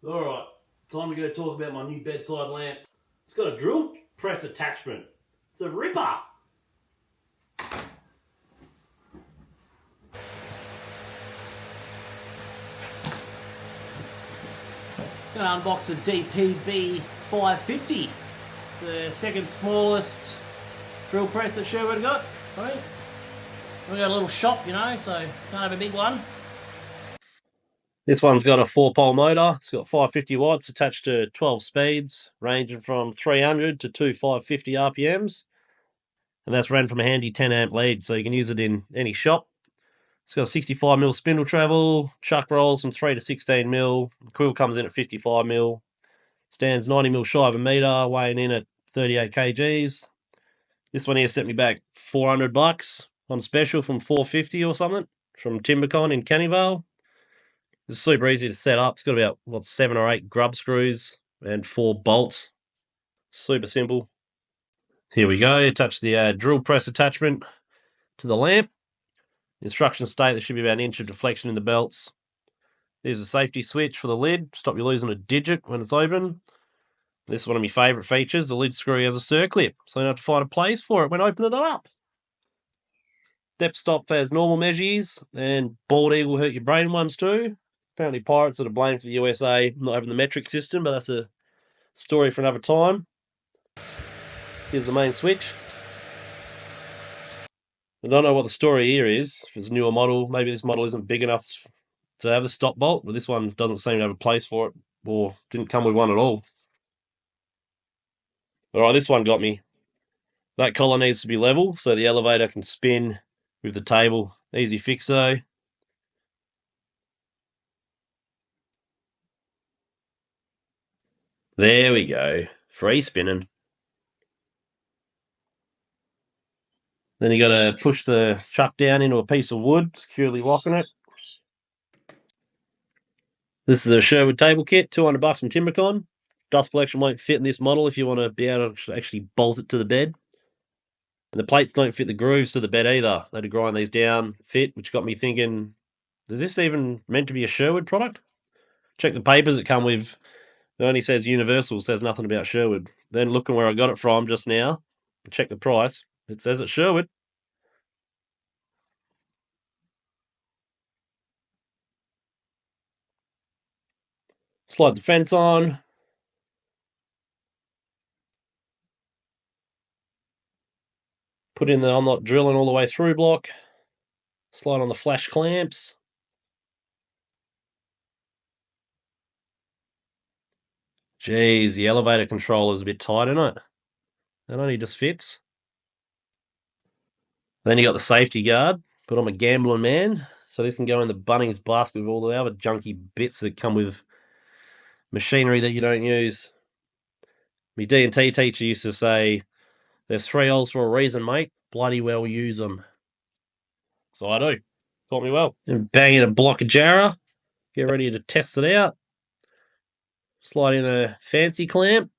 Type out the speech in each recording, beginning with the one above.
Alright, time to go talk about my new bedside lamp. It's got a drill press attachment. It's a ripper. Gonna unbox the DPB-550. It's the second smallest drill press that Sherwood got, I think. We got a little shop, you know, so can't have a big one. This one's got a 4-pole motor. It's got 550 watts attached to 12 speeds, ranging from 300 to 550 RPMs. And that's ran from a handy 10 amp lead, so you can use it in any shop. It's got 65mm spindle travel, chuck rolls from 3 to 16mm. The quill comes in at 55mm. Stands 90mm shy of a metre, weighing in at 38 kgs. This one here set me back $400 on special from 450 or something from Timbercon in Cannyvale. It's super easy to set up. It's got about 7 or 8 grub screws and 4 bolts. Super simple. Here we go. Attach the drill press attachment to the lamp. The instructions state there should be about an inch of deflection in the belts. There's a safety switch for the lid. Stop you losing a digit when it's open. This is one of my favourite features. The lid screw has a circlip, so you don't have to find a place for it when opening it up. Depth stop has normal measures, and bald eagle hurt your brain ones too. Apparently pirates are to blame for the USA not having the metric system, but that's a story for another time. Here's the main switch. I don't know what the story here is. If it's a newer model, maybe this model isn't big enough to have the stop bolt, but this one doesn't seem to have a place for it, or didn't come with one at all. Alright, this one got me. That collar needs to be level so the elevator can spin with the table. Easy fix though. There we go. Free spinning. Then you got to push the chuck down into a piece of wood, securely locking it. This is a Sherwood table kit, $200 from Timbercon. Dust collection won't fit in this model if you want to be able to actually bolt it to the bed. And the plates don't fit the grooves to the bed either. They had to grind these down, fit, which got me thinking, is this even meant to be a Sherwood product? Check the papers it come with. It only says Universal, says nothing about Sherwood. Then looking where I got it from just now, check the price. It says it's Sherwood. Slide the fence on. Put in the I'm not drilling all the way through block. Slide on the flash clamps. Jeez, the elevator controller is a bit tight, isn't it? That only just fits. Then you got the safety guard, but I'm a gambling man, so this can go in the Bunnings basket with all the other junky bits that come with machinery that you don't use. My D&T teacher used to say, there's 3 holes for a reason, mate. Bloody well use them. So I do. Taught me well. And bang in a block of Jarrah. Get ready to test it out. Slide in a fancy clamp.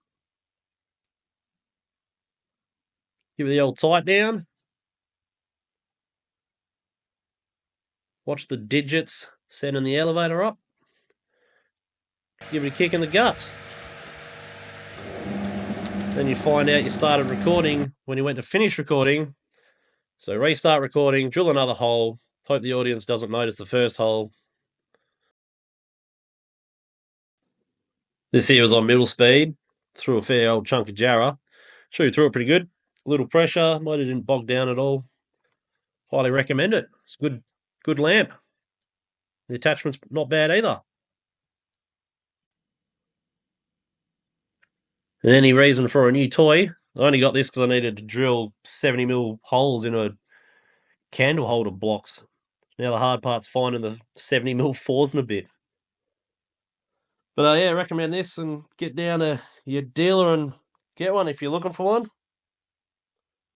Give it the old tight down. Watch the digits sending the elevator up. Give it a kick in the guts. Then you find out you started recording when you went to finish recording. So restart recording, drill another hole. Hope the audience doesn't notice the first hole. This here was on middle speed. Threw a fair old chunk of Jarrah. Sure, threw it pretty good. A little pressure. Motor didn't bog down at all. Highly recommend it. It's good lamp. The attachment's not bad either. And any reason for a new toy? I only got this because I needed to drill 70mm holes in a candle holder blocks. Now the hard part's finding the 70mm force in a bit. But yeah, recommend this and get down to your dealer and get one if you're looking for one.